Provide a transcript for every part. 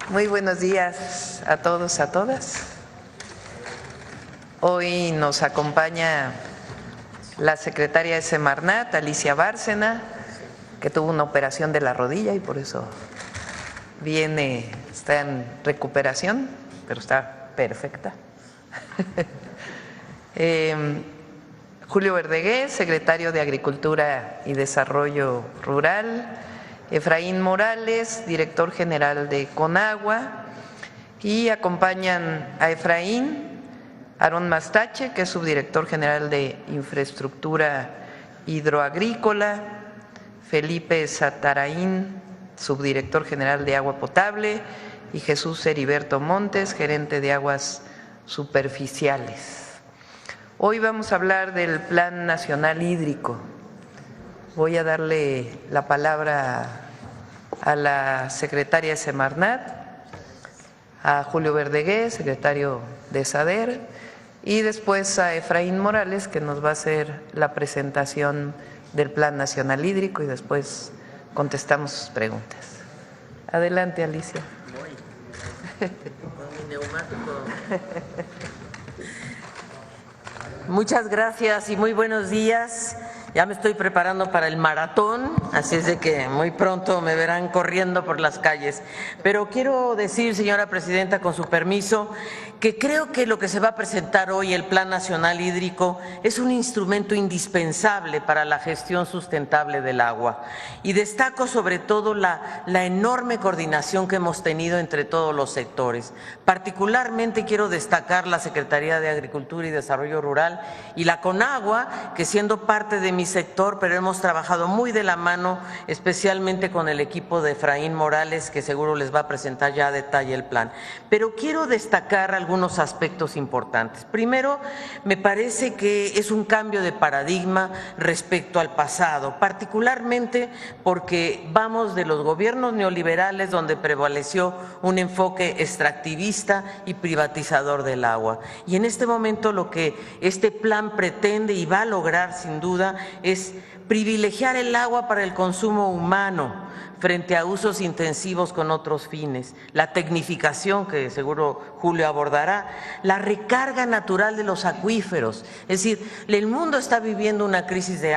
Muy buenos días a todos, a todas. Hoy nos acompaña la secretaria de Semarnat, Alicia Bárcena, que tuvo una operación de la rodilla y por eso está en recuperación, pero está perfecta. Julio Verdeguer, secretario de Agricultura y Desarrollo Rural, Efraín Morales, director general de Conagua, y acompañan a Efraín Aarón Mastache, que es subdirector general de Infraestructura Hidroagrícola, Felipe Sataraín, subdirector general de Agua Potable, y Jesús Heriberto Montes, gerente de Aguas Superficiales. Hoy vamos a hablar del Plan Nacional Hídrico. Voy a darle la palabra a la secretaria de Semarnat, a Julio Verdeguer, secretario de SADER, y después a Efraín Morales, que nos va a hacer la presentación del Plan Nacional Hídrico y después contestamos sus preguntas. Adelante, Alicia. Con mi neumático. Muchas gracias y muy buenos días. Ya me estoy preparando para el maratón, así es de que muy pronto me verán corriendo por las calles. Pero quiero decir, señora presidenta, con su permiso, que creo que lo que se va a presentar hoy, el Plan Nacional Hídrico, es un instrumento indispensable para la gestión sustentable del agua. Y destaco sobre todo la enorme coordinación que hemos tenido entre todos los sectores. Particularmente quiero destacar la Secretaría de Agricultura y Desarrollo Rural y la Conagua, que siendo parte de mi sector, pero hemos trabajado muy de la mano, especialmente con el equipo de Efraín Morales, que seguro les va a presentar ya a detalle el plan. Pero quiero destacar algunos aspectos importantes. Primero, me parece que es un cambio de paradigma respecto al pasado, particularmente porque vamos de los gobiernos neoliberales, donde prevaleció un enfoque extractivista y privatizador del agua. Y en este momento lo que este plan pretende y va a lograr sin duda es privilegiar el agua para el consumo humano frente a usos intensivos con otros fines, la tecnificación, que seguro Julio abordará, la recarga natural de los acuíferos. Es decir, el mundo está viviendo una crisis de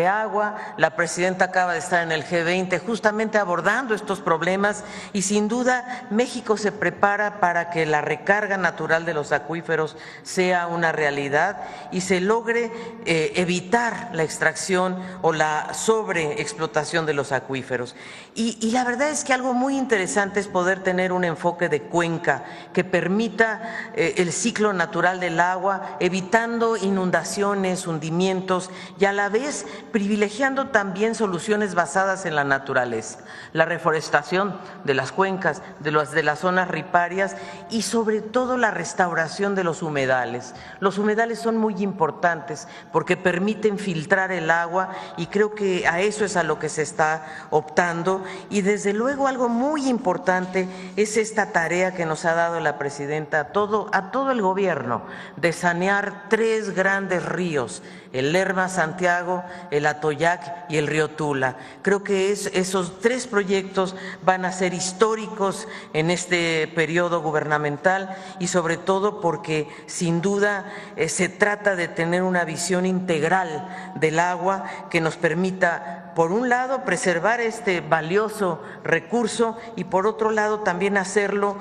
agua, la presidenta acaba de estar en el G20 justamente abordando estos problemas y sin duda México se prepara para que la recarga natural de los acuíferos sea una realidad y se logre evitar la extracción o la sobreexplotación de los acuíferos. Y la verdad es que algo muy interesante es poder tener un enfoque de cuenca que permita el ciclo natural del agua, evitando inundaciones, hundimientos y a la vez privilegiando también soluciones basadas en la naturaleza, la reforestación de las cuencas, de las zonas riparias y sobre todo la restauración de los humedales. Los humedales son muy importantes porque permiten filtrar el agua y creo que a eso es a lo que se está optando. Y desde luego algo muy importante es esta tarea que nos ha dado la presidenta a todo el gobierno de sanear 3 grandes ríos, el Lerma Santiago, el Atoyac y el río Tula. Creo que esos 3 proyectos van a ser históricos en este periodo gubernamental y sobre todo porque sin duda se trata de tener una visión integral del agua que nos permita, por un lado, preservar este valioso recurso y por otro lado también hacerlo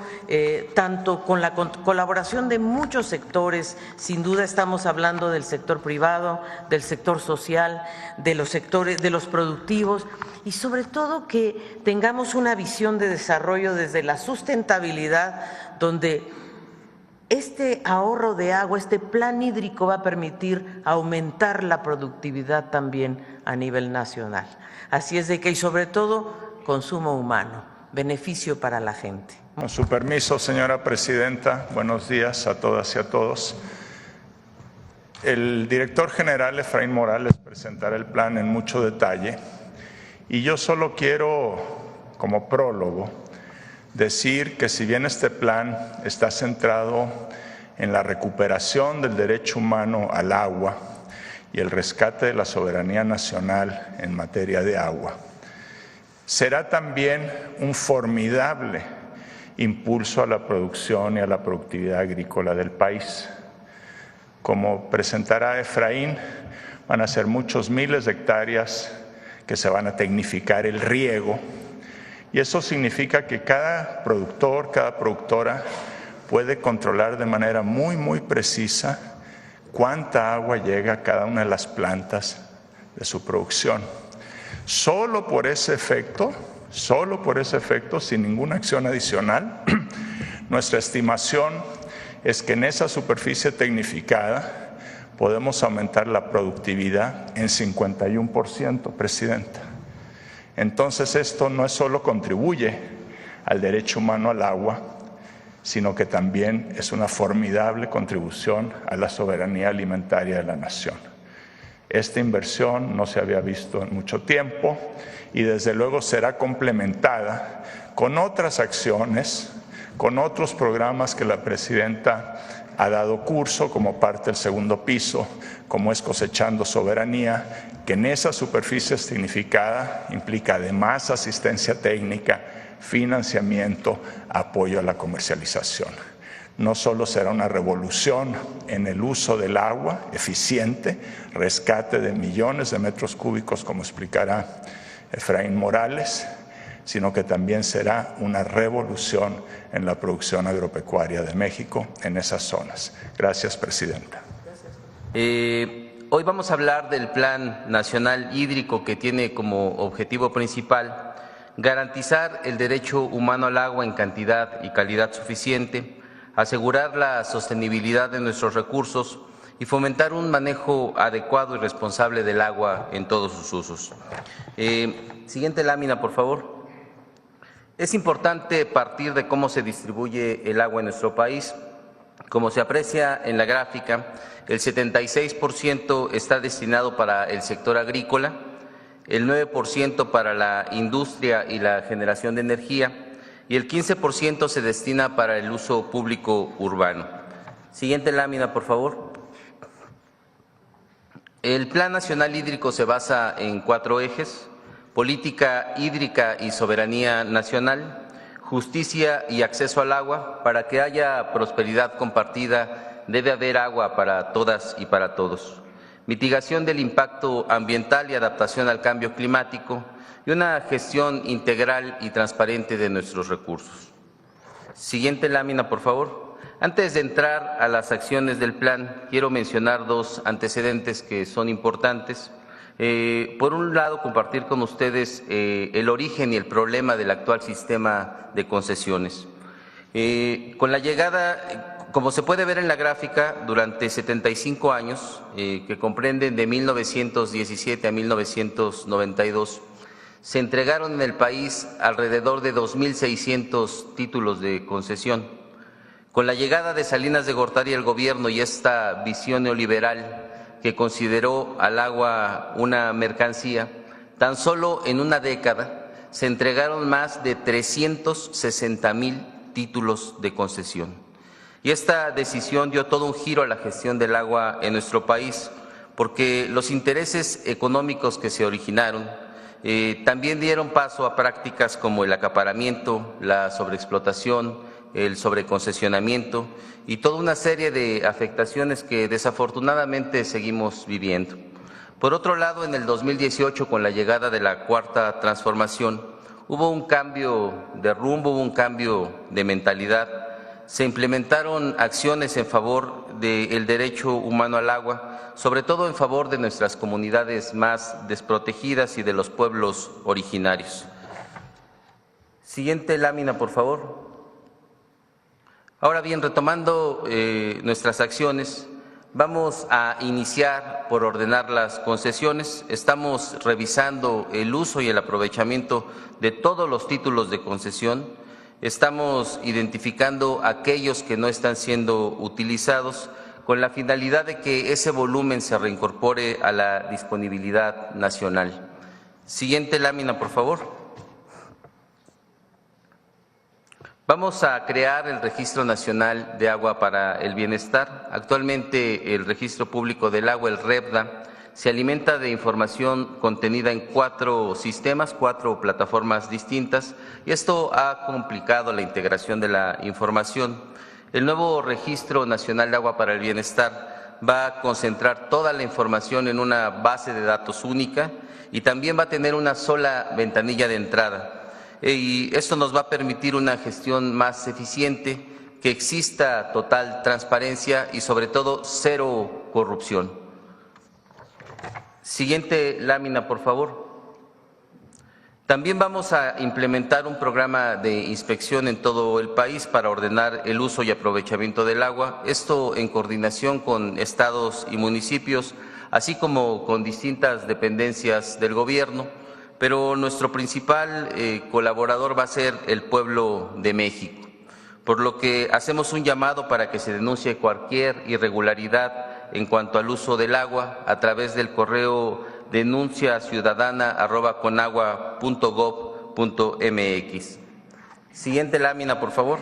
tanto con la colaboración de muchos sectores. Sin duda estamos hablando del sector privado, del sector social, de los sectores, de los productivos y sobre todo que tengamos una visión de desarrollo desde la sustentabilidad, donde este ahorro de agua, este plan hídrico va a permitir aumentar la productividad también a nivel nacional. Así es de que, y sobre todo, consumo humano, beneficio para la gente. Con su permiso, señora presidenta, buenos días a todas y a todos. El director general Efraín Morales presentará el plan en mucho detalle y yo solo quiero, como prólogo, decir que si bien este plan está centrado en la recuperación del derecho humano al agua y el rescate de la soberanía nacional en materia de agua. Será también un formidable impulso a la producción y a la productividad agrícola del país. Como presentará Efraín, van a ser muchos miles de hectáreas que se van a tecnificar el riego, y eso significa que cada productor, cada productora puede controlar de manera muy precisa cuánta agua llega a cada una de las plantas de su producción. Solo por ese efecto, sin ninguna acción adicional, nuestra estimación es que en esa superficie tecnificada podemos aumentar la productividad en 51%, Presidenta. Entonces esto no solo contribuye al derecho humano al agua, sino que también es una formidable contribución a la soberanía alimentaria de la nación. Esta inversión no se había visto en mucho tiempo y desde luego será complementada con otras acciones, con otros programas que la Presidenta ha dado curso como parte del segundo piso, como es Cosechando Soberanía, que en esa superficie significada implica además asistencia técnica, financiamiento, apoyo a la comercialización. No solo será una revolución en el uso del agua eficiente, rescate de millones de metros cúbicos, como explicará Efraín Morales, sino que también será una revolución en la producción agropecuaria de México en esas zonas. Gracias, Presidenta. Hoy vamos a hablar del Plan Nacional Hídrico, que tiene como objetivo principal garantizar el derecho humano al agua en cantidad y calidad suficiente, asegurar la sostenibilidad de nuestros recursos y fomentar un manejo adecuado y responsable del agua en todos sus usos. Siguiente lámina, por favor. Es importante partir de cómo se distribuye el agua en nuestro país. Como se aprecia en la gráfica, el 76% está destinado para el sector agrícola, el 9% para la industria y la generación de energía y el 15% se destina para el uso público urbano. Siguiente lámina, por favor. El Plan Nacional Hídrico se basa en 4 ejes: política hídrica y soberanía nacional, justicia y acceso al agua. Para que haya prosperidad compartida debe haber agua para todas y para todos. Mitigación del impacto ambiental y adaptación al cambio climático y una gestión integral y transparente de nuestros recursos. Siguiente lámina, por favor. Antes de entrar a las acciones del plan, quiero mencionar 2 antecedentes que son importantes. Por un lado, compartir con ustedes el origen y el problema del actual sistema de concesiones. Con la llegada, como se puede ver en la gráfica, durante 75 años, que comprenden de 1917 a 1992, se entregaron en el país alrededor de 2.600 títulos de concesión. Con la llegada de Salinas de Gortari al gobierno y esta visión neoliberal que consideró al agua una mercancía, tan solo en una década se entregaron más de 360,000 títulos de concesión. Y esta decisión dio todo un giro a la gestión del agua en nuestro país, porque los intereses económicos que se originaron también dieron paso a prácticas como el acaparamiento, la sobreexplotación, el sobreconcesionamiento y toda una serie de afectaciones que desafortunadamente seguimos viviendo. Por otro lado, en el 2018, con la llegada de la Cuarta Transformación, hubo un cambio de rumbo, hubo un cambio de mentalidad. Se implementaron acciones en favor del derecho humano al agua, sobre todo en favor de nuestras comunidades más desprotegidas y de los pueblos originarios. Siguiente lámina, por favor. Ahora bien, retomando nuestras acciones, vamos a iniciar por ordenar las concesiones. Estamos revisando el uso y el aprovechamiento de todos los títulos de concesión. Estamos identificando aquellos que no están siendo utilizados con la finalidad de que ese volumen se reincorpore a la disponibilidad nacional. Siguiente lámina, por favor. Vamos a crear el Registro Nacional de Agua para el Bienestar. Actualmente el Registro Público del Agua, el REBDA, se alimenta de información contenida en 4 sistemas, 4 plataformas distintas, y esto ha complicado la integración de la información. El nuevo Registro Nacional de Agua para el Bienestar va a concentrar toda la información en una base de datos única y también va a tener una sola ventanilla de entrada. Y esto nos va a permitir una gestión más eficiente, que exista total transparencia y sobre todo cero corrupción. Siguiente lámina, por favor. También vamos a implementar un programa de inspección en todo el país para ordenar el uso y aprovechamiento del agua, esto en coordinación con estados y municipios, así como con distintas dependencias del gobierno, pero nuestro principal colaborador va a ser el pueblo de México, por lo que hacemos un llamado para que se denuncie cualquier irregularidad en cuanto al uso del agua a través del correo denunciaciudadana@conagua.gov.mx. Siguiente lámina, por favor.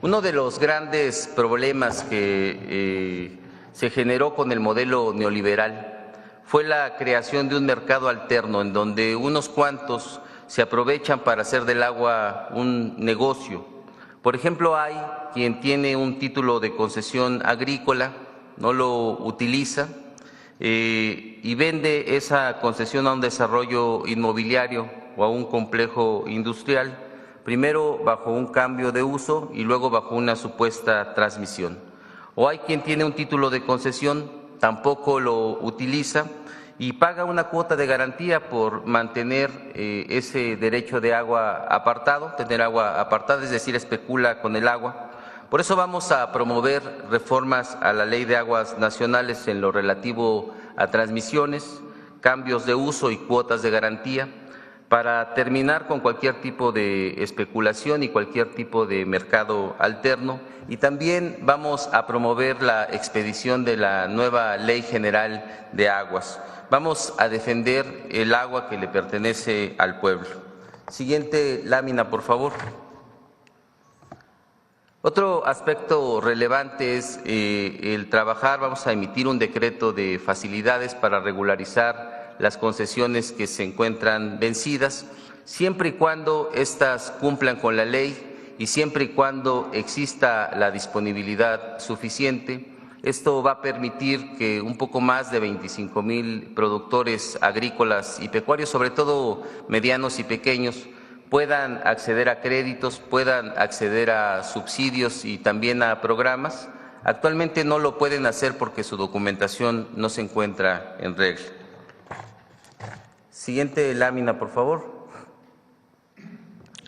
Uno de los grandes problemas que se generó con el modelo neoliberal fue la creación de un mercado alterno en donde unos cuantos se aprovechan para hacer del agua un negocio. Por ejemplo, hay quien tiene un título de concesión agrícola, no lo utiliza y vende esa concesión a un desarrollo inmobiliario o a un complejo industrial, primero bajo un cambio de uso y luego bajo una supuesta transmisión. O hay quien tiene un título de concesión, tampoco lo utiliza y paga una cuota de garantía por mantener ese derecho de agua apartado, tener agua apartada, es decir, especula con el agua. Por eso vamos a promover reformas a la Ley de Aguas Nacionales en lo relativo a transmisiones, cambios de uso y cuotas de garantía, para terminar con cualquier tipo de especulación y cualquier tipo de mercado alterno. Y también vamos a promover la expedición de la nueva Ley General de Aguas. Vamos a defender el agua que le pertenece al pueblo. Siguiente lámina, por favor. Otro aspecto relevante es el trabajar, vamos a emitir un decreto de facilidades para regularizar las concesiones que se encuentran vencidas, siempre y cuando éstas cumplan con la ley y siempre y cuando exista la disponibilidad suficiente. Esto va a permitir que un poco más de 25,000 productores agrícolas y pecuarios, sobre todo medianos y pequeños, puedan acceder a créditos, puedan acceder a subsidios y también a programas. Actualmente no lo pueden hacer porque su documentación no se encuentra en regla. Siguiente lámina, por favor.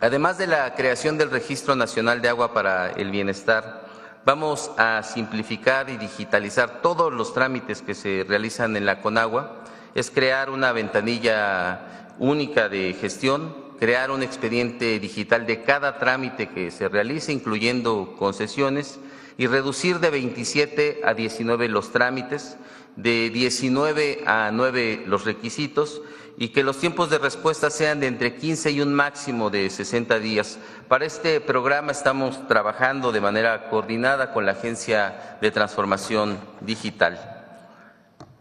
Además de la creación del Registro Nacional de Agua para el Bienestar, vamos a simplificar y digitalizar todos los trámites que se realizan en la Conagua. Es crear una ventanilla única de gestión, crear un expediente digital de cada trámite que se realice, incluyendo concesiones, y reducir de 27 a 19 los trámites, de 19 a 9 los requisitos, y que los tiempos de respuesta sean de entre 15 y un máximo de 60 días. Para este programa estamos trabajando de manera coordinada con la Agencia de Transformación Digital.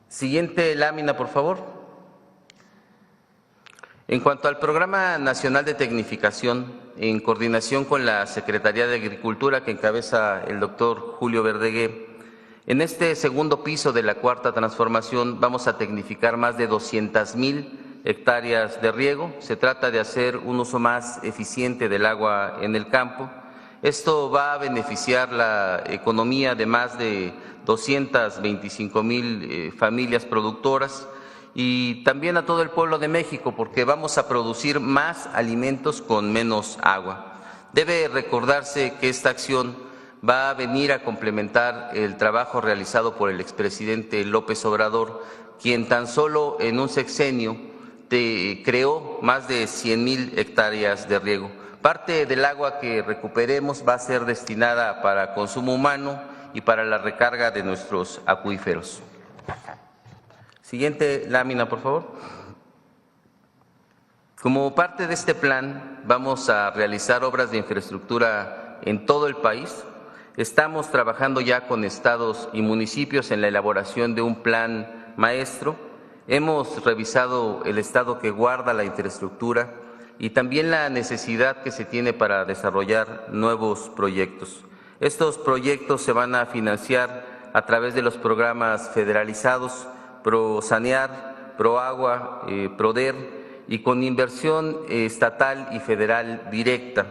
Siguiente lámina, por favor. En cuanto al Programa Nacional de Tecnificación, en coordinación con la Secretaría de Agricultura que encabeza el doctor Julio Verdegué, en este segundo piso de la Cuarta Transformación vamos a tecnificar más de 200,000 hectáreas de riego. Se trata de hacer un uso más eficiente del agua en el campo. Esto va a beneficiar la economía de más de 225,000 familias productoras y también a todo el pueblo de México, porque vamos a producir más alimentos con menos agua. Debe recordarse que esta acción va a venir a complementar el trabajo realizado por el expresidente López Obrador, quien tan solo en un sexenio creó más de 100,000 hectáreas de riego. Parte del agua que recuperemos va a ser destinada para consumo humano y para la recarga de nuestros acuíferos. Siguiente lámina, por favor. Como parte de este plan, vamos a realizar obras de infraestructura en todo el país. Estamos trabajando ya con estados y municipios en la elaboración de un plan maestro. Hemos revisado el estado que guarda la infraestructura y también la necesidad que se tiene para desarrollar nuevos proyectos. Estos proyectos se van a financiar a través de los programas federalizados ProSanear, ProAgua, ProDER y con inversión estatal y federal directa.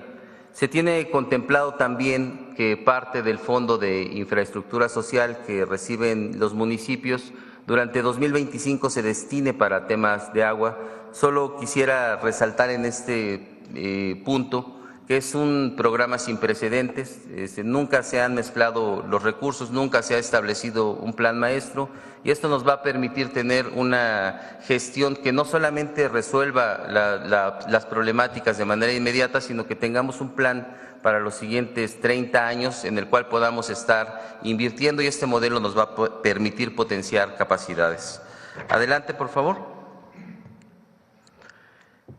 Se tiene contemplado también que parte del Fondo de Infraestructura Social que reciben los municipios durante 2025 se destine para temas de agua. Solo quisiera resaltar en este punto que es un programa sin precedentes, nunca se han mezclado los recursos, nunca se ha establecido un plan maestro y esto nos va a permitir tener una gestión que no solamente resuelva las problemáticas de manera inmediata, sino que tengamos un plan para los siguientes 30 años en el cual podamos estar invirtiendo y este modelo nos va a permitir potenciar capacidades. Adelante, por favor.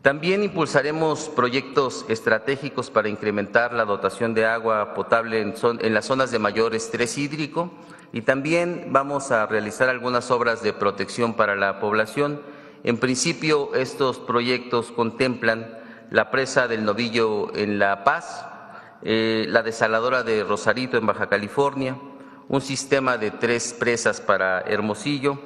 También impulsaremos proyectos estratégicos para incrementar la dotación de agua potable en las zonas de mayor estrés hídrico y también vamos a realizar algunas obras de protección para la población. En principio, estos proyectos contemplan la presa del Novillo en La Paz, la desaladora de Rosarito en Baja California, un sistema de 3 presas para Hermosillo,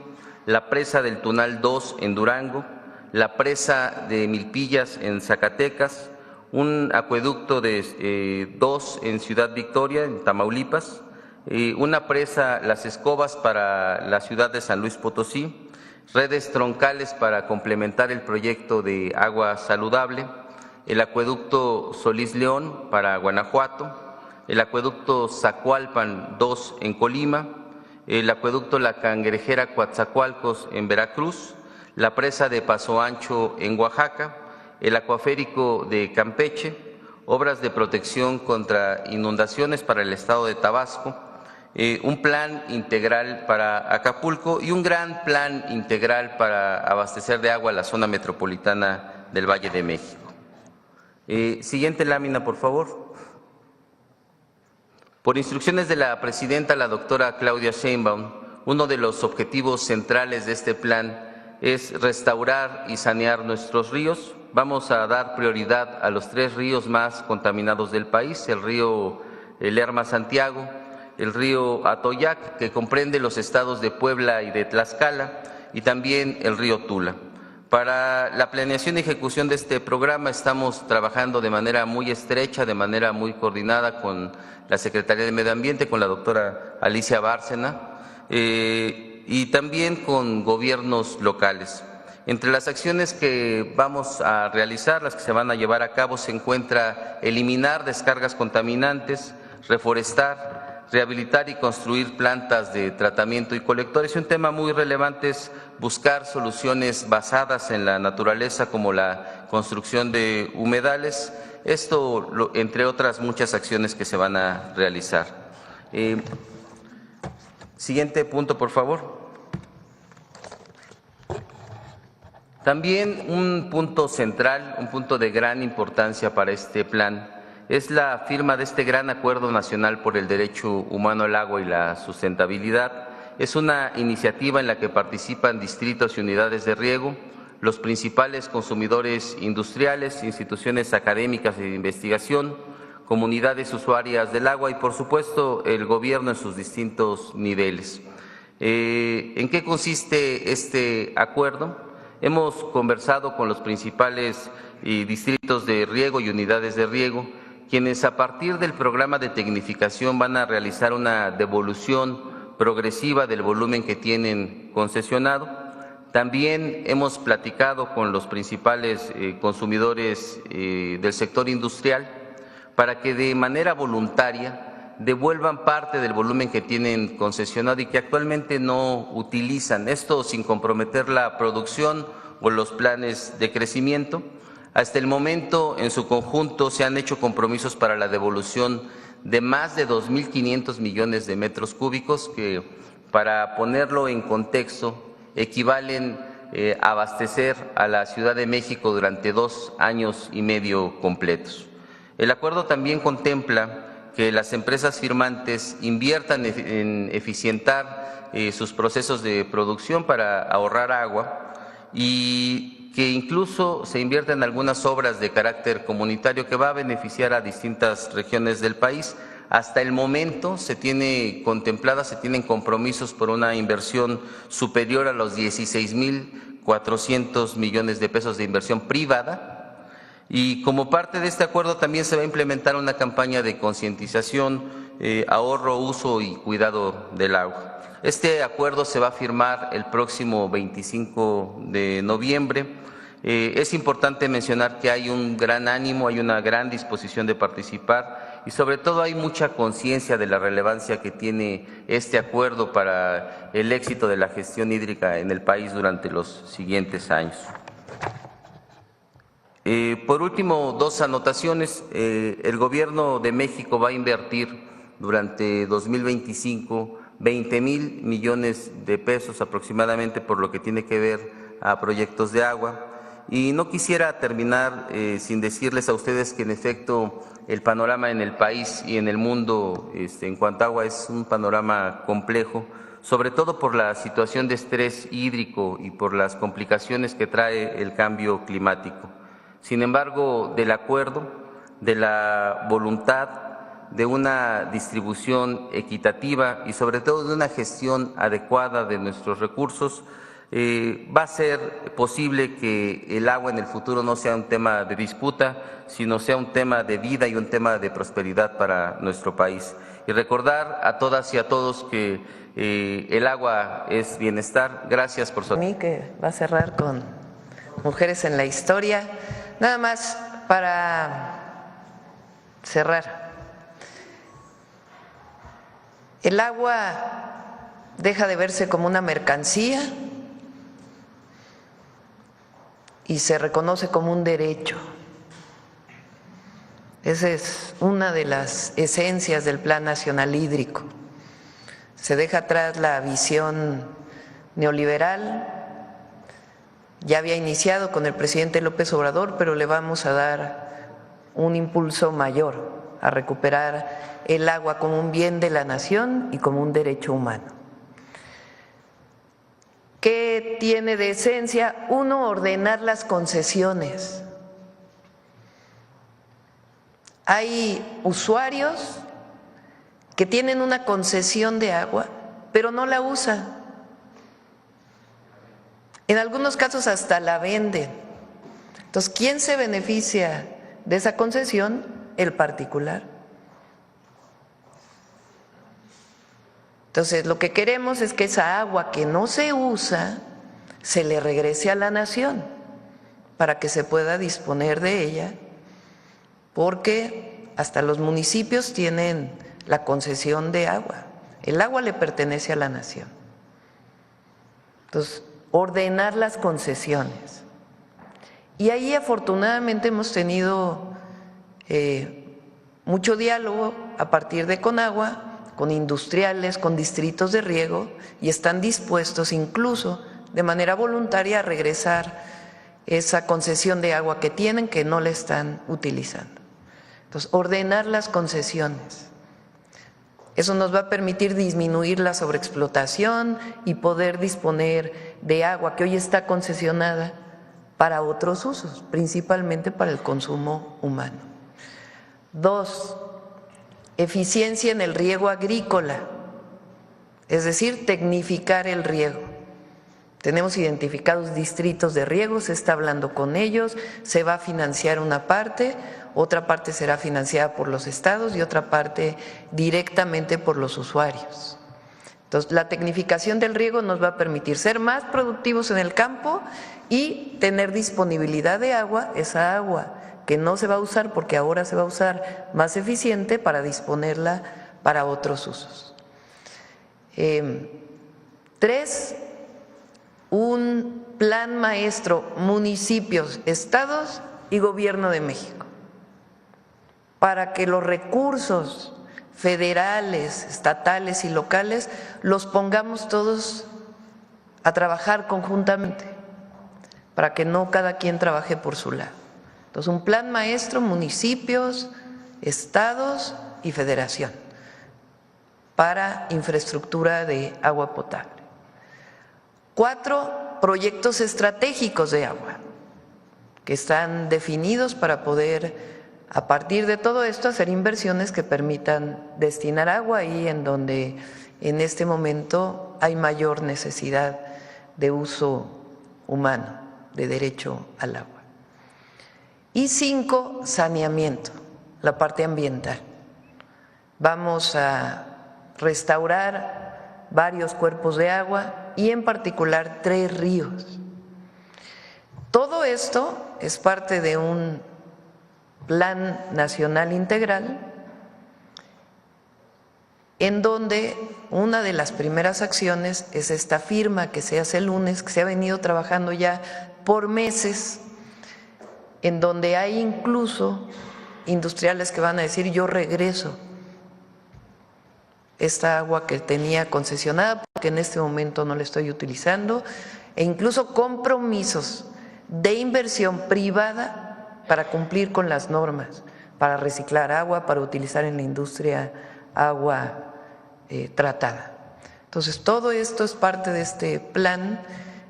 la presa del Tunal 2 en Durango, la presa de Milpillas en Zacatecas, un acueducto de 2 en Ciudad Victoria, en Tamaulipas, una presa Las Escobas para la ciudad de San Luis Potosí, redes troncales para complementar el proyecto de agua saludable, el acueducto Solís León para Guanajuato, el acueducto Zacualpan 2 en Colima, el acueducto La Cangrejera Coatzacoalcos en Veracruz, la presa de Paso Ancho en Oaxaca, el acuaférico de Campeche, obras de protección contra inundaciones para el estado de Tabasco, un plan integral para Acapulco y un gran plan integral para abastecer de agua a la zona metropolitana del Valle de México. Siguiente lámina, por favor. Por instrucciones de la presidenta, la doctora Claudia Sheinbaum, uno de los objetivos centrales de este plan es restaurar y sanear nuestros ríos. Vamos a dar prioridad a los 3 ríos más contaminados del país, el río Lerma-Santiago, el río Atoyac, que comprende los estados de Puebla y de Tlaxcala, y también el río Tula. Para la planeación y ejecución de este programa estamos trabajando de manera muy estrecha, de manera muy coordinada con la Secretaría de Medio Ambiente, con la doctora Alicia Bárcena, y también con gobiernos locales. Entre las acciones que vamos a realizar, las que se van a llevar a cabo, se encuentra eliminar descargas contaminantes, reforestar, rehabilitar y construir plantas de tratamiento y colectores. Y un tema muy relevante es buscar soluciones basadas en la naturaleza, como la construcción de humedales. Esto, entre otras muchas acciones que se van a realizar. Siguiente punto, por favor. También un punto central, un punto de gran importancia para este plan, es la firma de este gran acuerdo nacional por el derecho humano al agua y la sustentabilidad. Es una iniciativa en la que participan distritos y unidades de riego, los principales consumidores industriales, instituciones académicas y de investigación, comunidades usuarias del agua y, por supuesto, el gobierno en sus distintos niveles. ¿En qué consiste este acuerdo? Hemos conversado con los principales distritos de riego y unidades de riego, quienes a partir del programa de tecnificación van a realizar una devolución progresiva del volumen que tienen concesionado. También hemos platicado con los principales consumidores del sector industrial para que de manera voluntaria devuelvan parte del volumen que tienen concesionado y que actualmente no utilizan, esto sin comprometer la producción o los planes de crecimiento. Hasta el momento, en su conjunto, se han hecho compromisos para la devolución de más de 2.500 millones de metros cúbicos, que, para ponerlo en contexto, equivalen a abastecer a la Ciudad de México durante 2 años y medio completos. El acuerdo también contempla que las empresas firmantes inviertan en eficientar sus procesos de producción para ahorrar agua y que incluso se invierta en algunas obras de carácter comunitario que va a beneficiar a distintas regiones del país. Hasta el momento se tienen compromisos por una inversión superior a los 16,400 millones de pesos de inversión privada. Y como parte de este acuerdo también se va a implementar una campaña de concientización, ahorro, uso y cuidado del agua. Este acuerdo se va a firmar el próximo 25 de noviembre. Es importante mencionar que hay un gran ánimo, hay una gran disposición de participar y sobre todo hay mucha conciencia de la relevancia que tiene este acuerdo para el éxito de la gestión hídrica en el país durante los siguientes años. Por último, dos anotaciones. El Gobierno de México va a invertir durante 2025 20,000 millones de pesos aproximadamente por lo que tiene que ver a proyectos de agua. Y no quisiera terminar sin decirles a ustedes que en efecto el panorama en el país y en el mundo en cuanto a agua es un panorama complejo, sobre todo por la situación de estrés hídrico y por las complicaciones que trae el cambio climático. Sin embargo, del acuerdo, de la voluntad, de una distribución equitativa y sobre todo de una gestión adecuada de nuestros recursos, va a ser posible que el agua en el futuro no sea un tema de disputa, sino sea un tema de vida y un tema de prosperidad para nuestro país. Y recordar a todas y a todos que el agua es bienestar. Gracias por su atención. Que va a cerrar con Mujeres en la Historia. Nada más para cerrar. El agua deja de verse como una mercancía y se reconoce como un derecho. Esa es una de las esencias del Plan Nacional Hídrico. Se deja atrás la visión neoliberal. Ya había iniciado con el presidente López Obrador, pero le vamos a dar un impulso mayor a recuperar el agua como un bien de la nación y como un derecho humano. ¿Qué tiene de esencia? Uno, ordenar las concesiones. Hay usuarios que tienen una concesión de agua, pero no la usan. En algunos casos hasta la venden. Entonces, ¿quién se beneficia de esa concesión? El particular. Entonces, lo que queremos es que esa agua que no se usa se le regrese a la nación para que se pueda disponer de ella, porque hasta los municipios tienen la concesión de agua. El agua le pertenece a la nación. Entonces, ordenar las concesiones. Y ahí afortunadamente hemos tenido mucho diálogo a partir de Conagua, con industriales, con distritos de riego, y están dispuestos incluso de manera voluntaria a regresar esa concesión de agua que tienen, que no la están utilizando. Entonces, ordenar las concesiones. Eso nos va a permitir disminuir la sobreexplotación y poder disponer de agua que hoy está concesionada para otros usos, principalmente para el consumo humano. 2, eficiencia en el riego agrícola, es decir, tecnificar el riego. Tenemos identificados distritos de riego, se está hablando con ellos, se va a financiar una parte, otra parte será financiada por los estados y otra parte directamente por los usuarios. Entonces, la tecnificación del riego nos va a permitir ser más productivos en el campo y tener disponibilidad de agua, esa agua que no se va a usar porque ahora se va a usar más eficiente para disponerla para otros usos. 3, un plan maestro, municipios, estados y Gobierno de México, para que los recursos federales, estatales y locales los pongamos todos a trabajar conjuntamente, para que no cada quien trabaje por su lado. Entonces, un plan maestro, municipios, estados y Federación para infraestructura de agua potable. 4 proyectos estratégicos de agua que están definidos para poder, a partir de todo esto, hacer inversiones que permitan destinar agua ahí en donde en este momento hay mayor necesidad de uso humano, de derecho al agua. Y 5, saneamiento, la parte ambiental. Vamos a restaurar varios cuerpos de agua y en particular 3 ríos. Todo esto es parte de un plan nacional integral en donde una de las primeras acciones es esta firma que se hace el lunes, que se ha venido trabajando ya por meses, en donde hay incluso industriales que van a decir yo regreso esta agua que tenía concesionada porque en este momento no la estoy utilizando, e incluso compromisos de inversión privada para cumplir con las normas, para reciclar agua, para utilizar en la industria agua tratada. Entonces, todo esto es parte de este plan,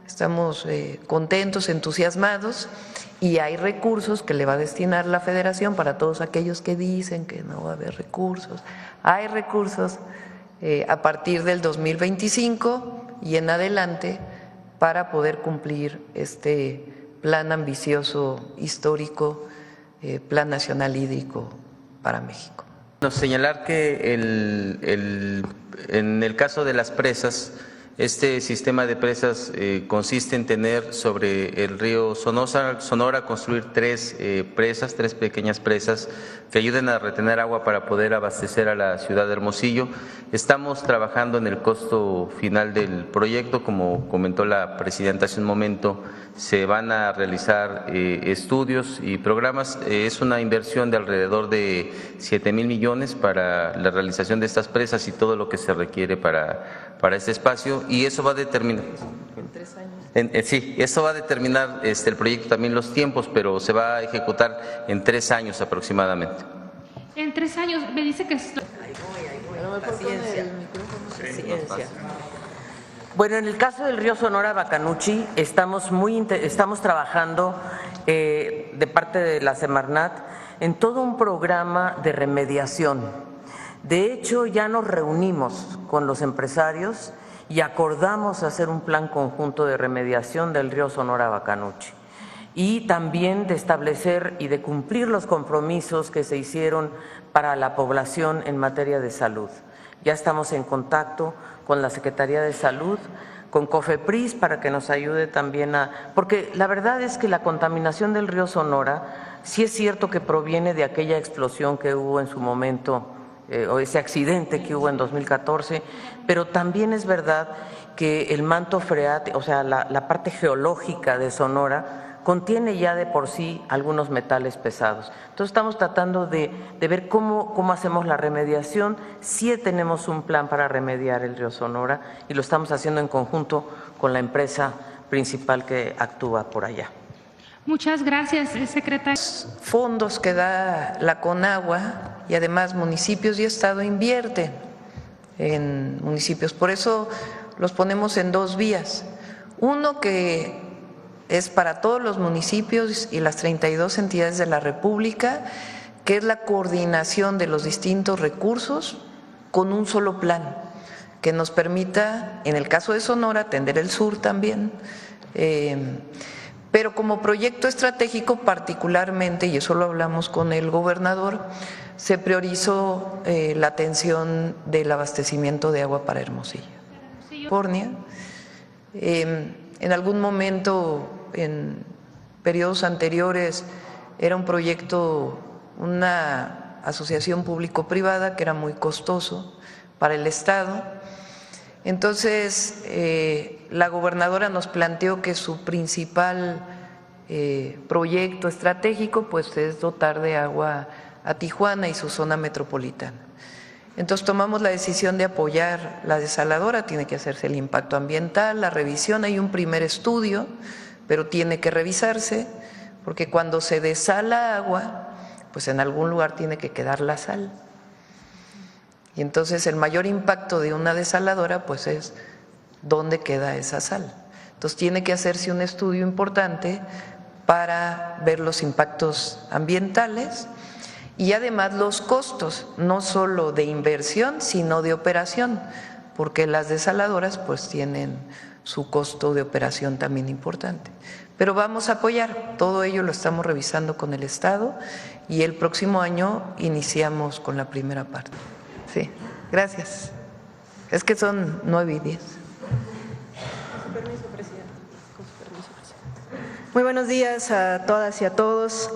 estamos contentos, entusiasmados, y hay recursos que le va a destinar la Federación para todos aquellos que dicen que no va a haber recursos. Hay recursos a partir del 2025 y en adelante para poder cumplir este plan ambicioso, histórico, Plan Nacional Hídrico para México. Señalar que en el caso de las presas, este sistema de presas consiste en tener sobre el río Sonora construir 3 presas, 3 pequeñas presas que ayuden a retener agua para poder abastecer a la ciudad de Hermosillo. Estamos trabajando en el costo final del proyecto, como comentó la presidenta hace un momento, se van a realizar estudios y programas. Es una inversión de alrededor de 7,000 millones para la realización de estas presas y todo lo que se requiere para este espacio, y eso va a determinar. ¿En 3 años? Sí, eso va a determinar el proyecto también los tiempos, pero se va a ejecutar en 3 años aproximadamente. En 3 años, me dice que... Paciencia. Bueno, en el caso del río Sonora Bacanuchi estamos trabajando de parte de la Semarnat en todo un programa de remediación. De hecho, ya nos reunimos con los empresarios y acordamos hacer un plan conjunto de remediación del río Sonora Bacanuchi y también de establecer y de cumplir los compromisos que se hicieron para la población en materia de salud. Ya estamos en contacto con la Secretaría de Salud, con COFEPRIS para que nos ayude también porque la verdad es que la contaminación del río Sonora sí es cierto que proviene de aquella explosión que hubo en su momento, o ese accidente que hubo en 2014, pero también es verdad que el manto freático, o sea, la parte geológica de Sonora contiene ya de por sí algunos metales pesados. Entonces estamos tratando de ver cómo hacemos la remediación. Sí tenemos un plan para remediar el río Sonora y lo estamos haciendo en conjunto con la empresa principal que actúa por allá. Muchas gracias, secretario. Fondos que da la Conagua y además municipios y Estado invierten en municipios. Por eso los ponemos en 2 vías. Uno que es para todos los municipios y las 32 entidades de la República, que es la coordinación de los distintos recursos con un solo plan, que nos permita, en el caso de Sonora, atender el sur también, pero como proyecto estratégico particularmente, y eso lo hablamos con el gobernador, se priorizó la atención del abastecimiento de agua para Hermosillo. California, en algún momento, en periodos anteriores, era un proyecto, una asociación público-privada que era muy costoso para el Estado. Entonces, la gobernadora nos planteó que su principal proyecto estratégico pues, es dotar de agua a Tijuana y su zona metropolitana. Entonces tomamos la decisión de apoyar la desaladora, tiene que hacerse el impacto ambiental, la revisión, hay un primer estudio, pero tiene que revisarse, porque cuando se desala agua, pues en algún lugar tiene que quedar la sal. Y entonces el mayor impacto de una desaladora pues es dónde queda esa sal. Entonces tiene que hacerse un estudio importante para ver los impactos ambientales y además los costos, no solo de inversión, sino de operación, porque las desaladoras pues tienen su costo de operación también importante. Pero vamos a apoyar, todo ello lo estamos revisando con el Estado y el próximo año iniciamos con la primera parte. Sí, gracias. Es que son 9 y 10. Con su permiso, presidente. Muy buenos días a todas y a todos.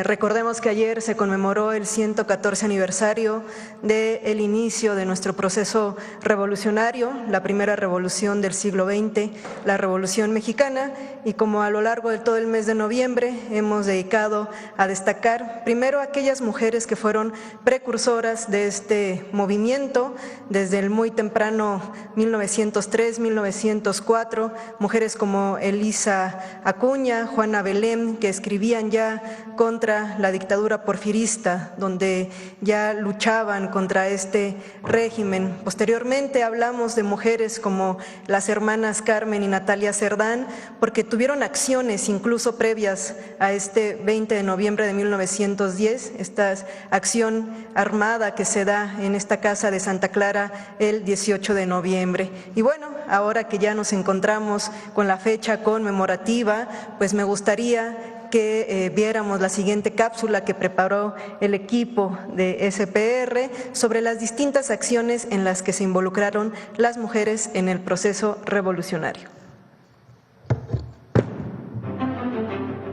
Recordemos que ayer se conmemoró el 114 aniversario del inicio de nuestro proceso revolucionario, la primera revolución del siglo XX, la Revolución Mexicana, y como a lo largo de todo el mes de noviembre hemos dedicado a destacar primero aquellas mujeres que fueron precursoras de este movimiento desde el muy temprano 1903, 1904, mujeres como Elisa Acuña, Juana Belén, que escribían ya contra la dictadura porfirista, donde ya luchaban contra este régimen. Posteriormente hablamos de mujeres como las hermanas Carmen y Natalia Cerdán, porque tuvieron acciones incluso previas a este 20 de noviembre de 1910, esta acción armada que se da en esta casa de Santa Clara el 18 de noviembre. Y bueno, ahora que ya nos encontramos con la fecha conmemorativa, pues me gustaría que viéramos la siguiente cápsula que preparó el equipo de SPR sobre las distintas acciones en las que se involucraron las mujeres en el proceso revolucionario.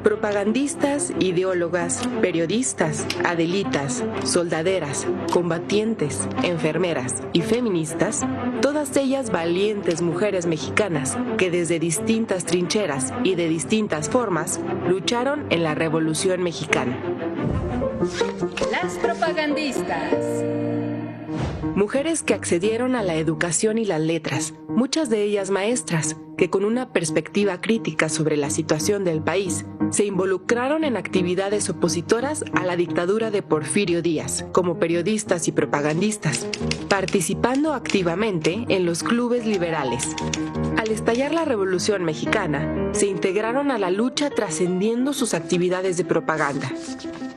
Propagandistas, ideólogas, periodistas, adelitas, soldaderas, combatientes, enfermeras y feministas, todas ellas valientes mujeres mexicanas que desde distintas trincheras y de distintas formas lucharon en la Revolución Mexicana. Las propagandistas. Mujeres que accedieron a la educación y las letras, muchas de ellas maestras, que con una perspectiva crítica sobre la situación del país, se involucraron en actividades opositoras a la dictadura de Porfirio Díaz, como periodistas y propagandistas, participando activamente en los clubes liberales. Al estallar la Revolución Mexicana, se integraron a la lucha trascendiendo sus actividades de propaganda.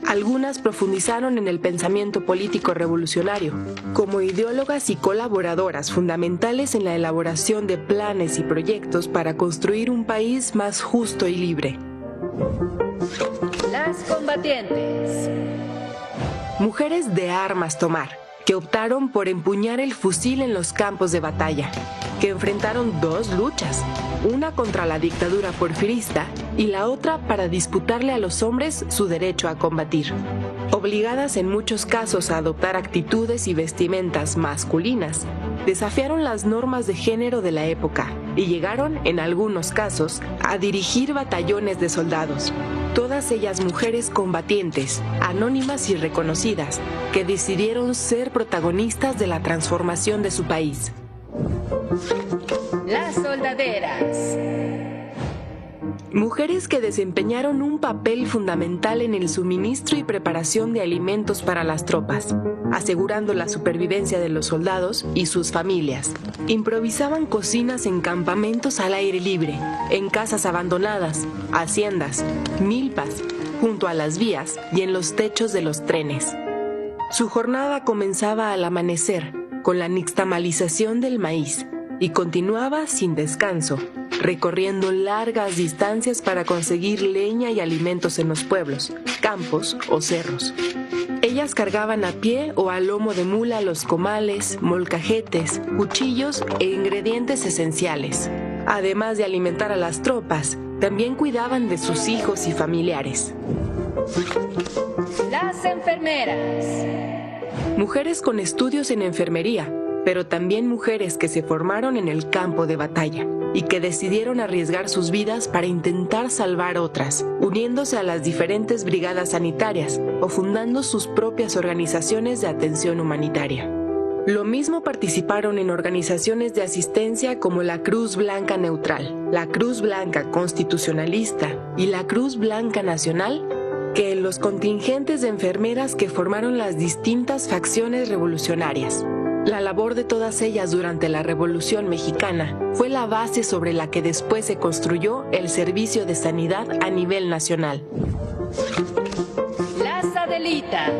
Algunas profundizaron en el pensamiento político revolucionario, como ideólogas y colaboradoras fundamentales en la elaboración de planes y proyectos para construir un país más justo y libre. Las combatientes. Mujeres de armas tomar, que optaron por empuñar el fusil en los campos de batalla, que enfrentaron dos luchas, una contra la dictadura porfirista y la otra para disputarle a los hombres su derecho a combatir. Obligadas en muchos casos a adoptar actitudes y vestimentas masculinas, desafiaron las normas de género de la época y llegaron, en algunos casos, a dirigir batallones de soldados. Todas ellas mujeres combatientes, anónimas y reconocidas, que decidieron ser protagonistas de la transformación de su país. Las soldaderas. Mujeres que desempeñaron un papel fundamental en el suministro y preparación de alimentos para las tropas, asegurando la supervivencia de los soldados y sus familias. Improvisaban cocinas en campamentos al aire libre, en casas abandonadas, haciendas, milpas, junto a las vías y en los techos de los trenes. Su jornada comenzaba al amanecer, con la nixtamalización del maíz, y continuaba sin descanso, recorriendo largas distancias para conseguir leña y alimentos en los pueblos, campos o cerros. Ellas cargaban a pie o a lomo de mula los comales, molcajetes, cuchillos e ingredientes esenciales. Además de alimentar a las tropas, también cuidaban de sus hijos y familiares. Las enfermeras. Mujeres con estudios en enfermería, pero también mujeres que se formaron en el campo de batalla y que decidieron arriesgar sus vidas para intentar salvar otras, uniéndose a las diferentes brigadas sanitarias o fundando sus propias organizaciones de atención humanitaria. Lo mismo participaron en organizaciones de asistencia como la Cruz Blanca Neutral, la Cruz Blanca Constitucionalista y la Cruz Blanca Nacional, que en los contingentes de enfermeras que formaron las distintas facciones revolucionarias. La labor de todas ellas durante la Revolución Mexicana fue la base sobre la que después se construyó el servicio de sanidad a nivel nacional. Las Adelitas.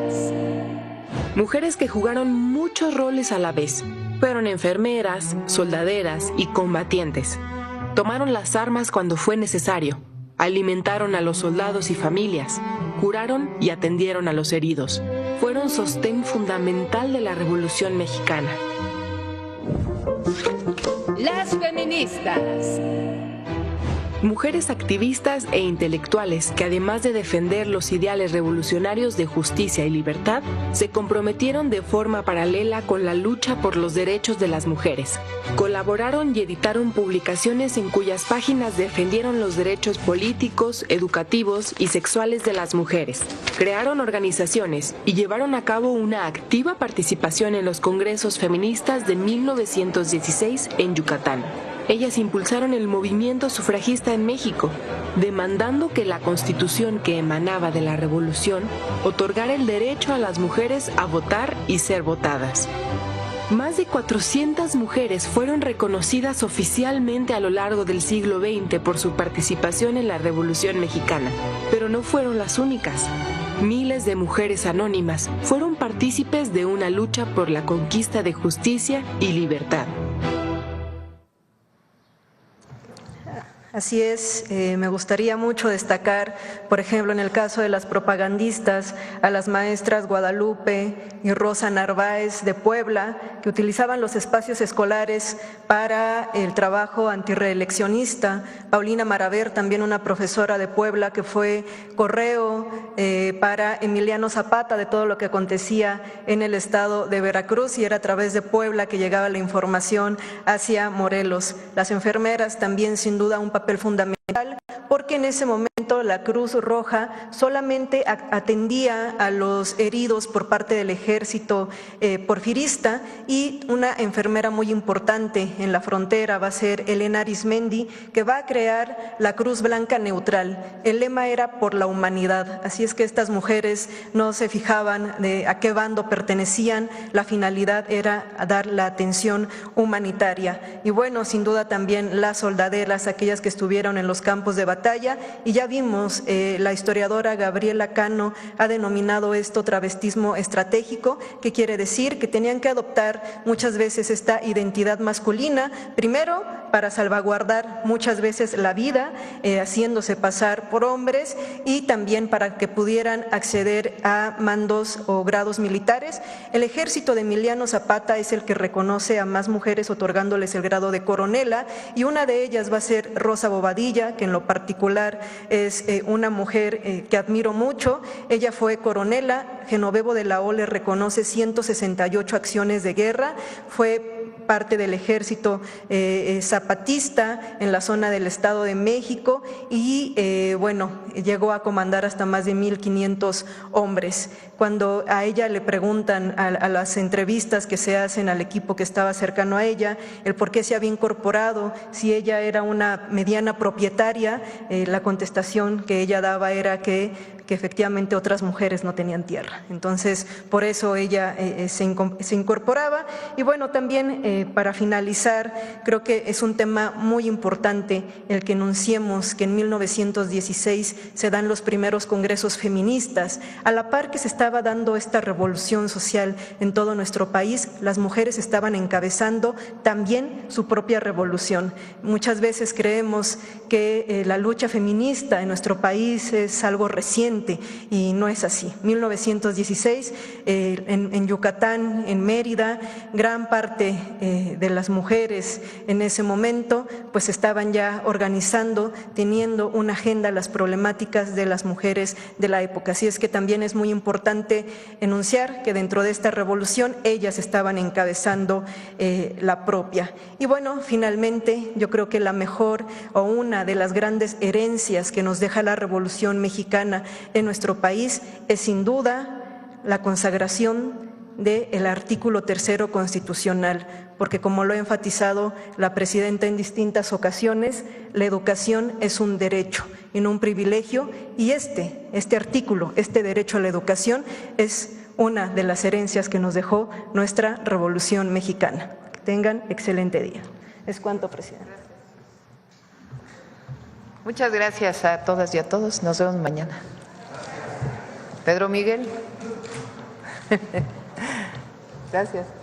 Mujeres que jugaron muchos roles a la vez. Fueron enfermeras, soldaderas y combatientes. Tomaron las armas cuando fue necesario. Alimentaron a los soldados y familias. Curaron y atendieron a los heridos. Fueron sostén fundamental de la Revolución Mexicana. Las feministas. Mujeres activistas e intelectuales que, además de defender los ideales revolucionarios de justicia y libertad, se comprometieron de forma paralela con la lucha por los derechos de las mujeres. Colaboraron y editaron publicaciones en cuyas páginas defendieron los derechos políticos, educativos y sexuales de las mujeres. Crearon organizaciones y llevaron a cabo una activa participación en los congresos feministas de 1916 en Yucatán. Ellas impulsaron el movimiento sufragista en México, demandando que la Constitución que emanaba de la Revolución otorgara el derecho a las mujeres a votar y ser votadas. Más de 400 mujeres fueron reconocidas oficialmente a lo largo del siglo XX por su participación en la Revolución Mexicana, pero no fueron las únicas. Miles de mujeres anónimas fueron partícipes de una lucha por la conquista de justicia y libertad. Así es, me gustaría mucho destacar, por ejemplo, en el caso de las propagandistas, a las maestras Guadalupe y Rosa Narváez de Puebla, que utilizaban los espacios escolares para el trabajo antirreeleccionista. Paulina Maraver, también una profesora de Puebla, que fue correo para Emiliano Zapata de todo lo que acontecía en el estado de Veracruz, y era a través de Puebla que llegaba la información hacia Morelos. Las enfermeras también, sin duda, un papel fundamental, porque en ese momento la Cruz Roja solamente atendía a los heridos por parte del ejército porfirista, y una enfermera muy importante en la frontera va a ser Elena Arismendi, que va a crear la Cruz Blanca Neutral. El lema era por la humanidad, así es que estas mujeres no se fijaban de a qué bando pertenecían, la finalidad era dar la atención humanitaria. Y bueno, sin duda también las soldaderas, aquellas que estuvieron en los campos de batalla, y ya vimos, la historiadora Gabriela Cano ha denominado esto travestismo estratégico, que quiere decir que tenían que adoptar muchas veces esta identidad masculina, primero para salvaguardar muchas veces la vida, haciéndose pasar por hombres, y también para que pudieran acceder a mandos o grados militares. El ejército de Emiliano Zapata es el que reconoce a más mujeres otorgándoles el grado de coronela, y una de ellas va a ser Rosa Bobadilla, que en lo particular es una mujer que admiro mucho. Ella fue coronela. Genovevo de la O le reconoce 168 acciones de guerra, fue parte del ejército zapatista en la zona del Estado de México, y bueno, llegó a comandar hasta más de 1,500 hombres. Cuando a ella le preguntan a las entrevistas que se hacen al equipo que estaba cercano a ella, el por qué se había incorporado, si ella era una mediana propietaria, la contestación que ella daba era que efectivamente otras mujeres no tenían tierra. Entonces, por eso ella se incorporaba. Y bueno, también para finalizar, creo que es un tema muy importante el que enunciemos que en 1916 se dan los primeros congresos feministas. A la par que se estaba dando esta revolución social en todo nuestro país, las mujeres estaban encabezando también su propia revolución. Muchas veces creemos que la lucha feminista en nuestro país es algo reciente, y no es así. 1916, en Yucatán, en Mérida, gran parte de las mujeres en ese momento pues estaban ya organizando, teniendo una agenda las problemáticas de las mujeres de la época. Así es que también es muy importante enunciar que dentro de esta revolución ellas estaban encabezando la propia. Y bueno, finalmente yo creo que la mejor o una de las grandes herencias que nos deja la Revolución Mexicana en nuestro país es sin duda la consagración del artículo 3 constitucional, porque como lo ha enfatizado la presidenta en distintas ocasiones, la educación es un derecho y no un privilegio, y este artículo, este derecho a la educación es una de las herencias que nos dejó nuestra Revolución Mexicana. Que tengan excelente día. Es cuanto, presidente. Muchas gracias a todas y a todos. Nos vemos mañana. Pedro Miguel. Gracias.